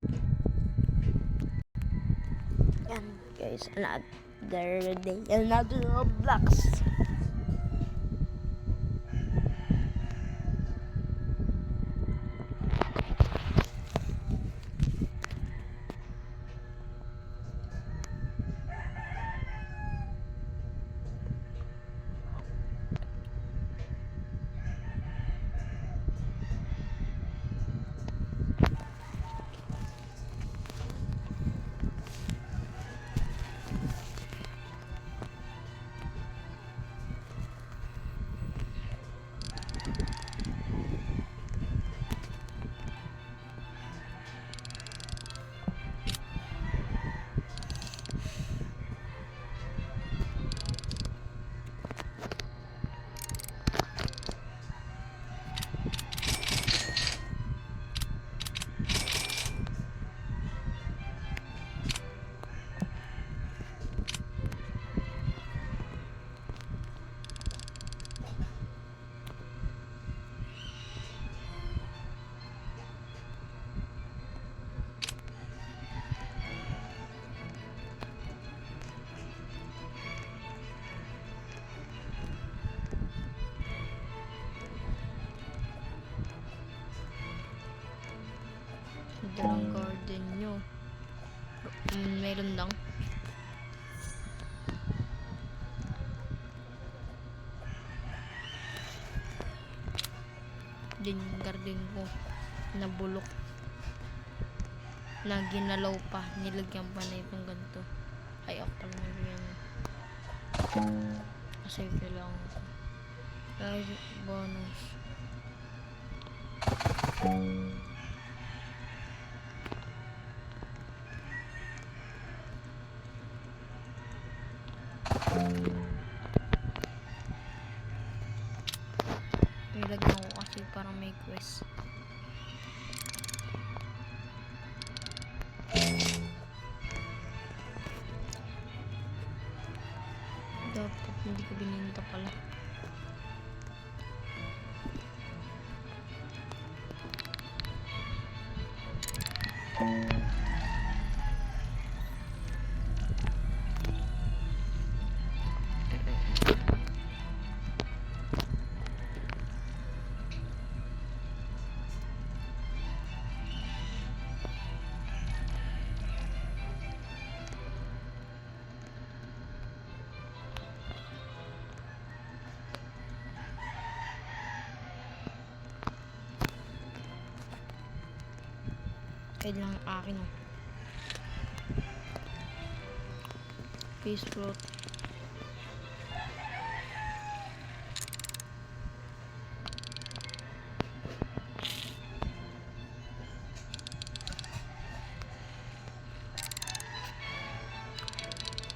Yan guys, another day, another Roblox. Ito lang garden nyo. Meron lang. Din yung garden ko. Nabulok. Na ginalaw pa. Nilagyan pa na itong ganito. Ay, ako pala nilagyan. Kasi kailangan ko. Ay, bonus. Nilagyan ko kasi parang may quest. Dapat hindi ko bininta pala. Kailangan akin oh. Peace fruit.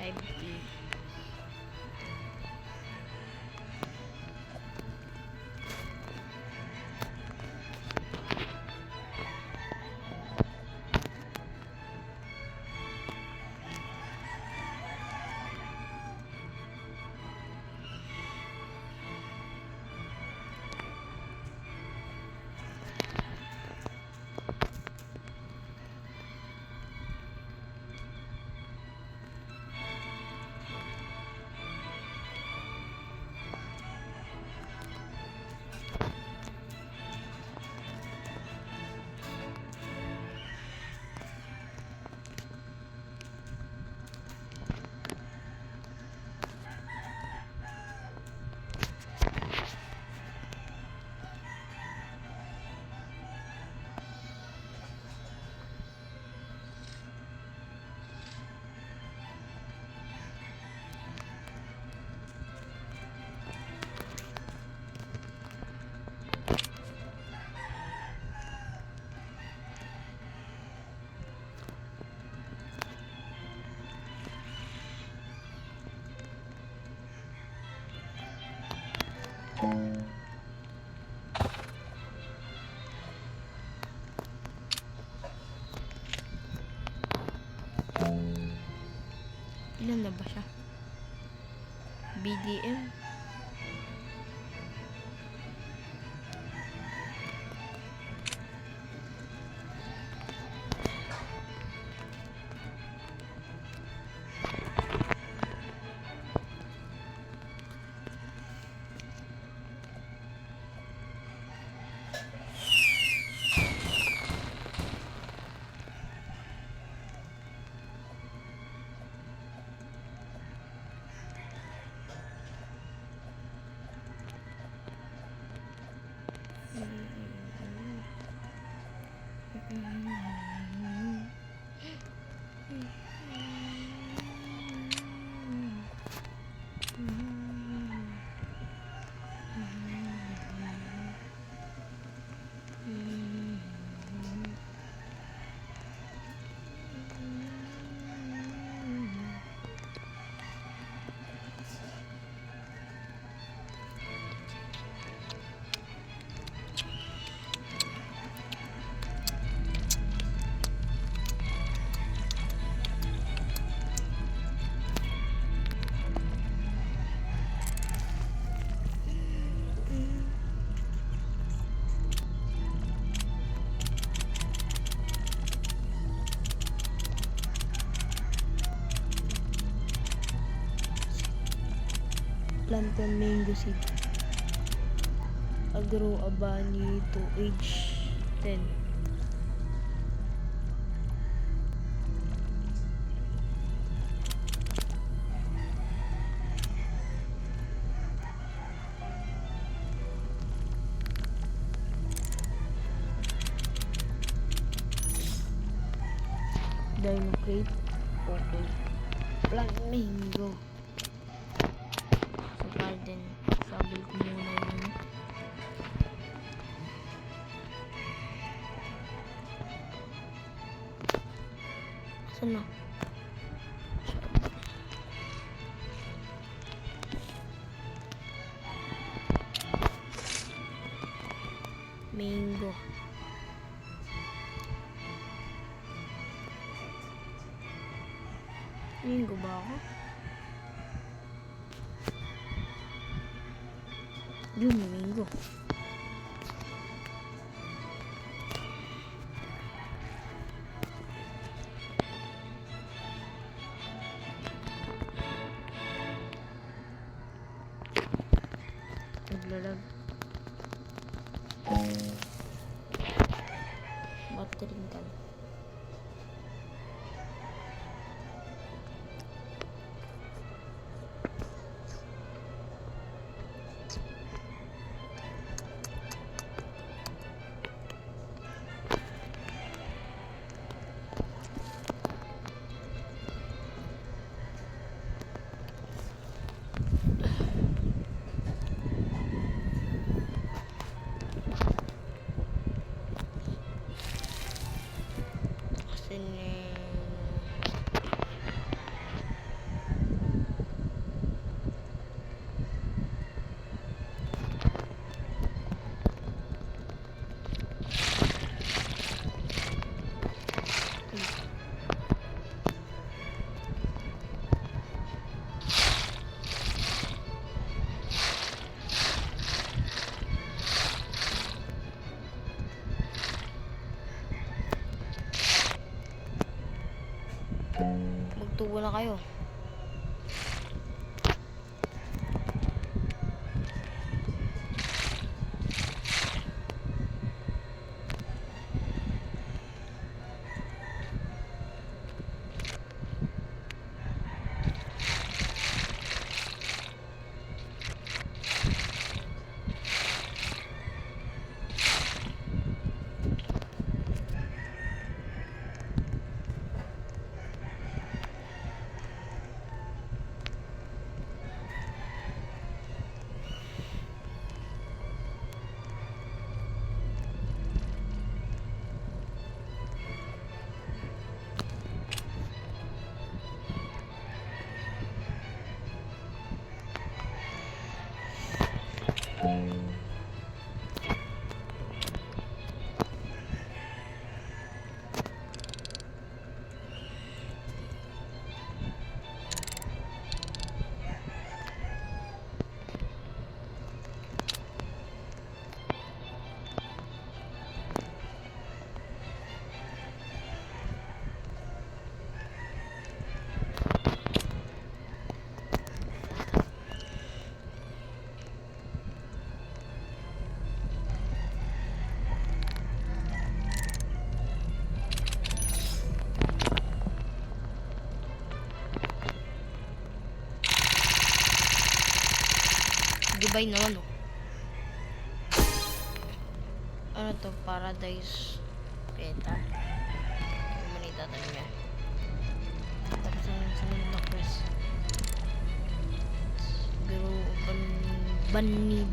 I believe. Ilan na ba siya? BDM? Plant one mango seed. Grow a bunny to age 10. Dino crate. Okay. Plant mango. Sa garden. Sabi ko muna yun. Asan na? Mango. Mango ba ako? Yun, mango. Naglalag. Battery kan. Sini. Magtubo na kayo. Dubai naman oh. Ano to? Paradise Peta. Ano man itatanim niya? Tapos ang sunod na quest. Pero bunny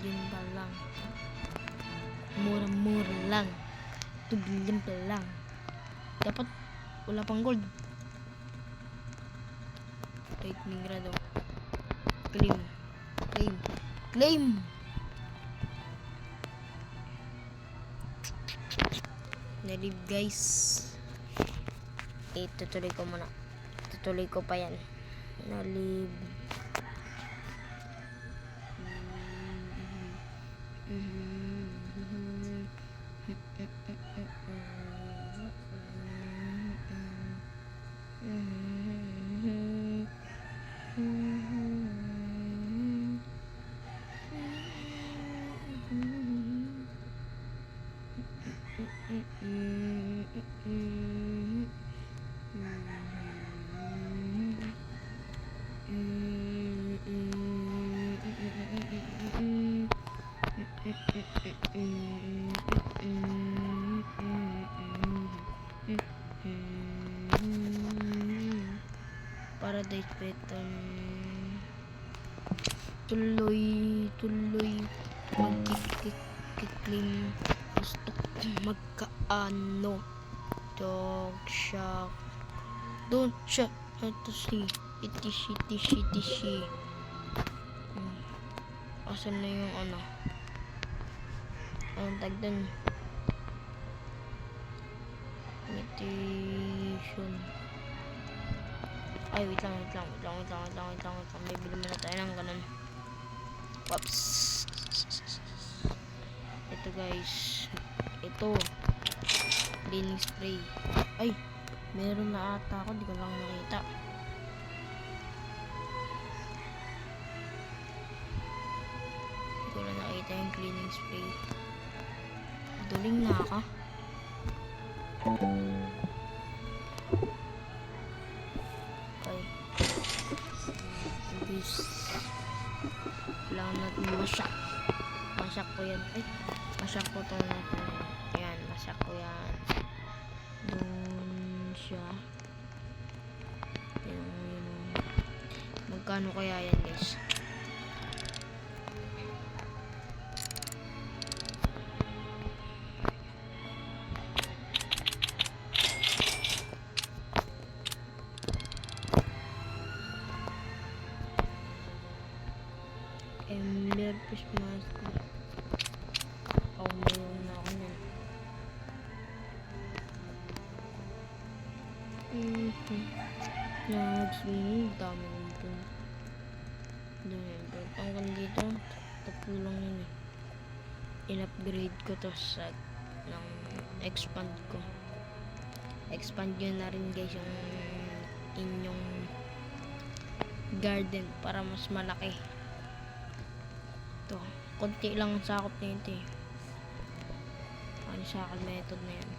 billion pa lang. Mura-mura lang. 2 billion pa lang. Dapat wala pang gold. Lightning rod oh. Clean. Claim. Claim! Nalib guys. Tutuloy ko muna. Tutuloy ko pa yan. Nalib. Paradise Beton. Tuloy magkikikling gusto magkaano dog shock don't siya ito si itishi asan na yung ano ang tagdan meditation ay wait lang may bili muna tayo ng ganun. Whoops. Ito guys, ito cleaning spray. Ay, meron na ata ako, di ko lang nakita. Di ko lang nakita yung cleaning spray. Duling na ako. Okay. Kailangan natin masyak. Masyak ko yan. Ay, masyak ko ito natin. Ayan, masyak ko yan. Doon siya. Yun. Magkano kaya yan guys? Ember fish mask. Oh, meron na ako nun. Dami nito. Ang dito, tatlo lang yun eh. In-upgrade ko to sa ng expand ko. Expand nyo na rin guys yung inyong garden para mas malaki. Ito, konti lang ang sakop na ito eh. Ano sakop method na yan.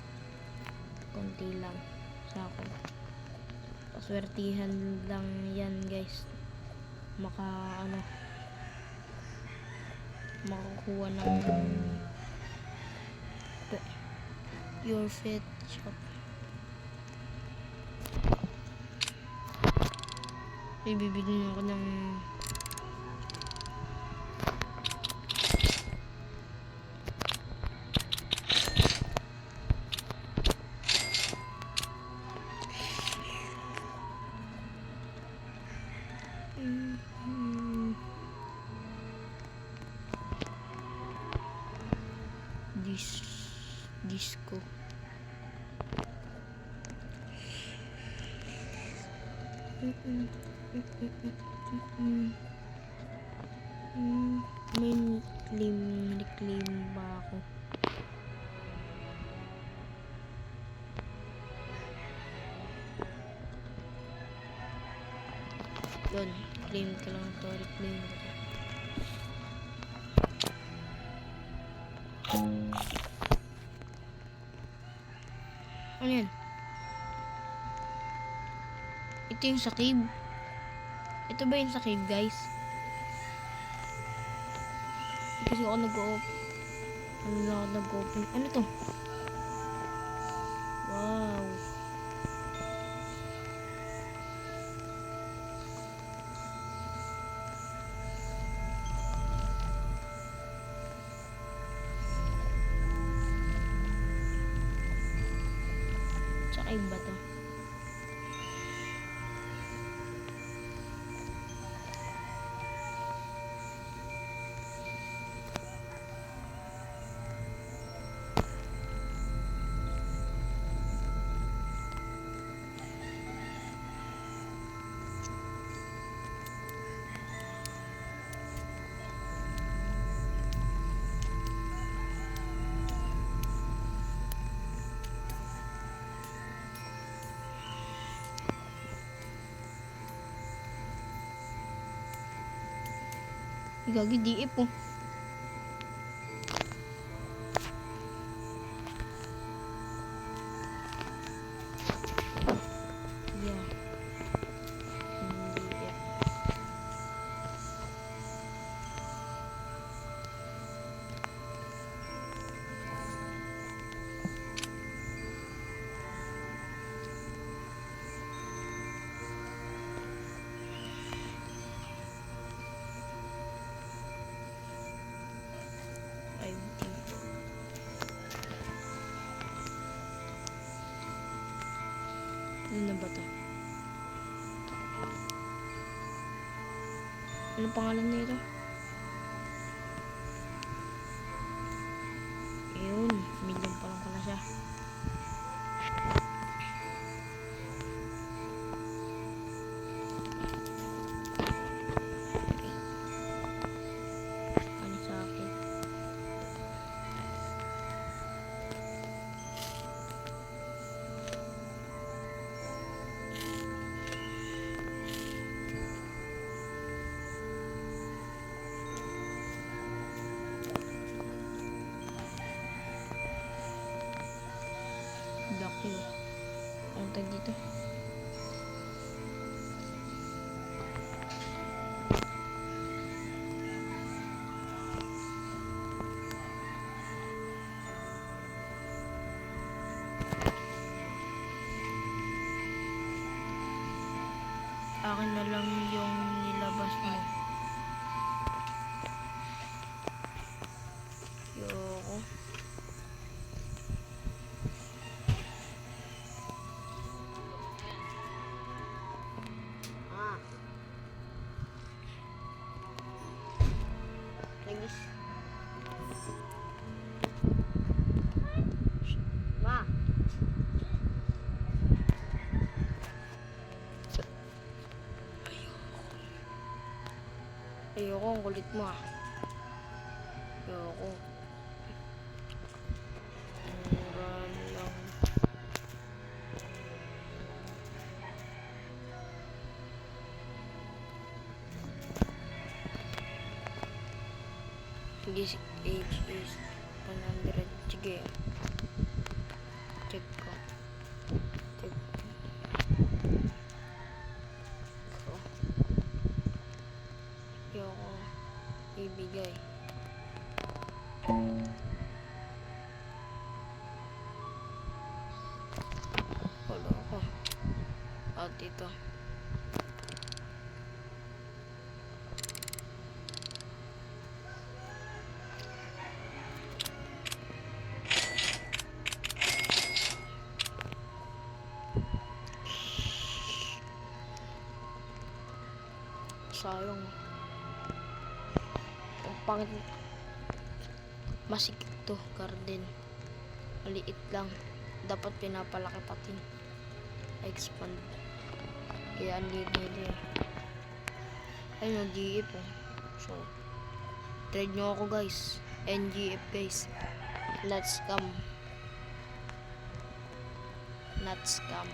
Konti lang sakop. Paswertihan lang yan guys. Makakuha ng your fit shop. Ibibigyan ako ng disco. May claim ba ako? Yun, claim ka lang ito, reclaim ka. Ano yan? Ito yung sa cave. Ito ba yung sa cave guys? Kasi ako nag-open. Ano to? Wow. Tsaka iba to. Gagi, DF oh. Yeah. DF. Ano na ba to? Ano pangalan nito? Ayun, medium pa lang pala siya. Okay. Ano sa akin? Laki oh. Ang tag dito. Akin na lang yung nilabas mo. Yoko. Nagis. Ma. Ayoko, ang kulit mo ah. Ayoko. Mura lang. This age is 100. Sige. Check ko. Check ko. Ayoko ibigay. Wala ako. At ito. Sayang. Ang pangit. Masikip to, garden. Maliit lang. Dapat pinapalaki pati. Expand. Kaya ang liit nila eh. Ayun yung DF oh. So, trade nyo ako guys. NGF guys. Not scam. Not scam.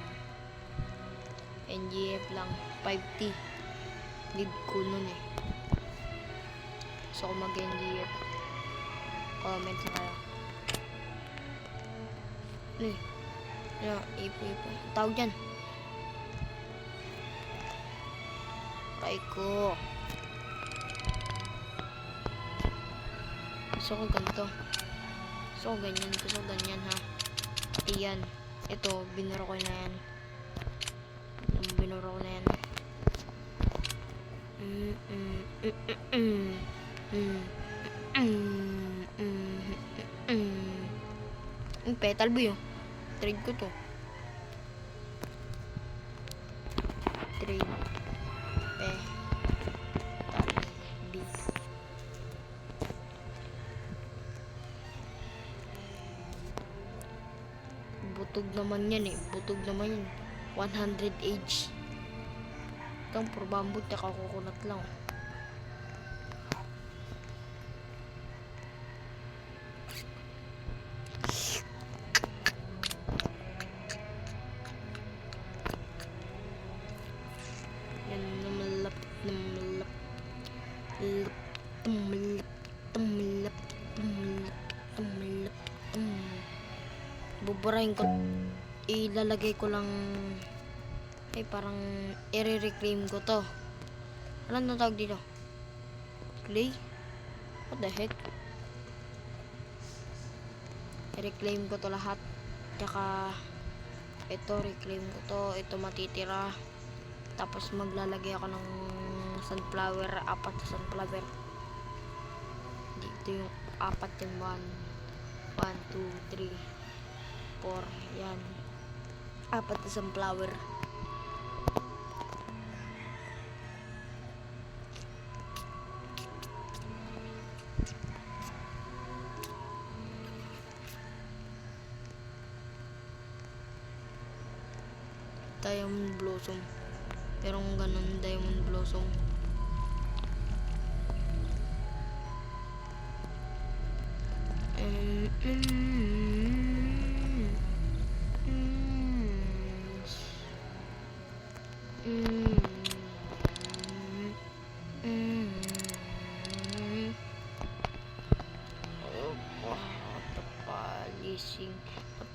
NGF lang. 5T. Leave ko nun eh. So kung mag-NGF, comment na kayo. Ano eh? Ano? Ipo-ipo. Tawag dyan. Try ko. Gusto ko ganito. Gusto ko ganyan. Gusto ko ganyan ha. Pati yan. Ito, binuro ko na yan. Binuro ko na yan. Petal boy oh. Trade ko to. Trade. Petal B. Butog naman yan eh. Butog naman yan. 100 age. Itong puro bamboo, tsaka kukunat lang. Yan, namalapit. uburahin ko. Ilalagay ko lang, ay parang i-reclaim ko to. Anong tawag dito? Clay? What the heck? I-reclaim ko to lahat. Tsaka ito, reclaim ko to. Ito matitira. Tapos maglalagay ako ng sunflower. 4 na sunflower. Dito yung 4 yung 1, 2, 3, 4. Yan. 4 na sunflower. Diamond blossom. Pero kung ganun, diamond blossom.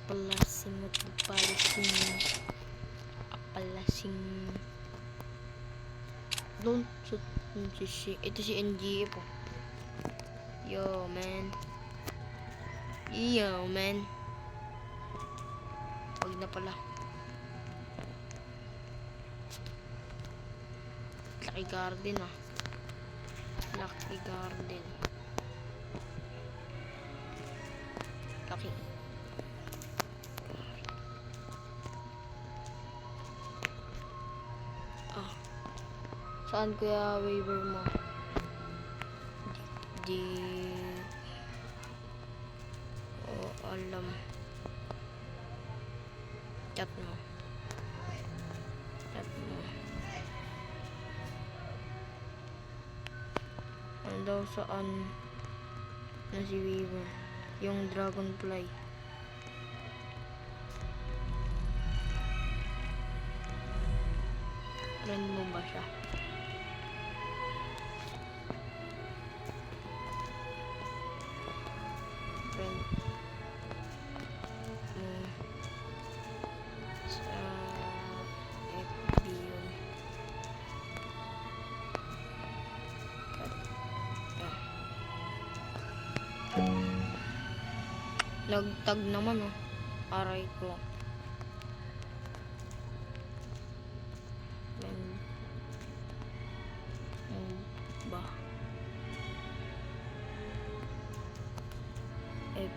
Polishing, polishing. Don't shoot. Ito si NGF po. Yo man. Wag na pala. Lucky garden ah. Lucky garden. Lucky. Saan kaya waiver mo? Di alam. Chat mo. Ano daw saan na si waiver? Yung dragonfly. Friend mo ba siya? Friend. Sa FB yun. Nagtag naman oh. Aray ko. Ba? FB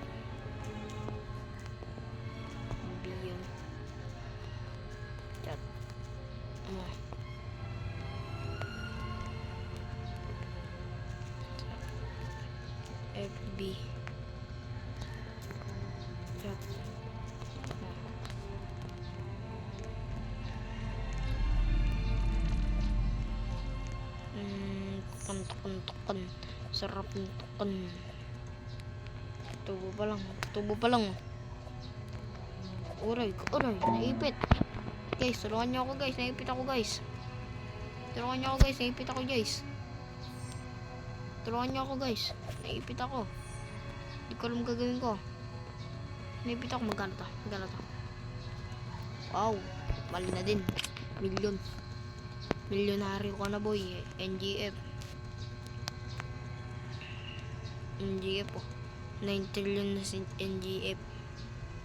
yun. Chat. FB. Chat. Tukan. Sarap ng tukan. Tubo pa lang. Uray, naipit. Guys, tulungan niyo ako guys, naipit ako guys. Tulungan niyo ako guys, naipit ako Hindi ko alam gagawin ko. Naipit ako, magkano to? Wow, mali na din. Milyonaryo ka na boy. NGF po. 9 trillion na si NGF.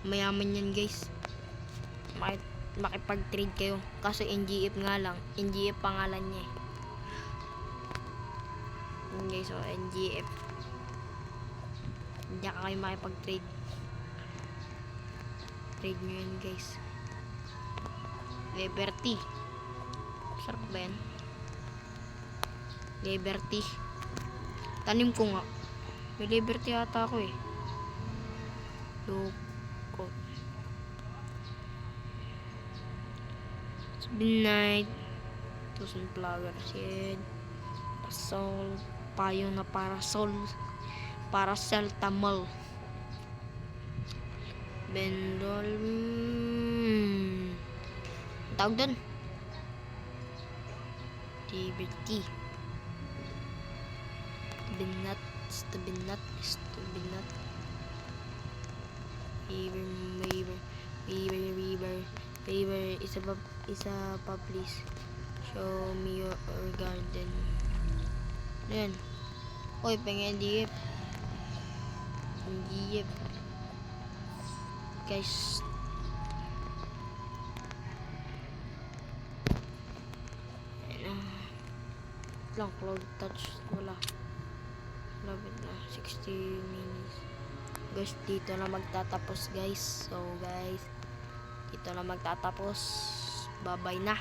Mayaman yan guys. Makipag-trade kayo. Kaso NGF nga lang. NGF pangalan niya eh. Yun guys, so NGF. Hindi ka kayo makipag-trade. Trade nyo yun guys. Liberty. Sarap ba yan? Liberty. Tanim ko nga. May liberty ata ako eh. Loko. Midnight. Sunflower seed. Parasol. Payo na parasol. Parasol tamal. Bendol. Tawag doon. Liberty. Stubinat. Favor, favor, favor, favor, favor. Isa pa please. Show me your garden. Ayan. Uy, pengen diip. Diip. Guys. Ayan. Lang, cloud touch. Wala. Lapit na. 60 minutes. Guys, dito na magtatapos guys. So guys, dito na magtatapos. Bye-bye na.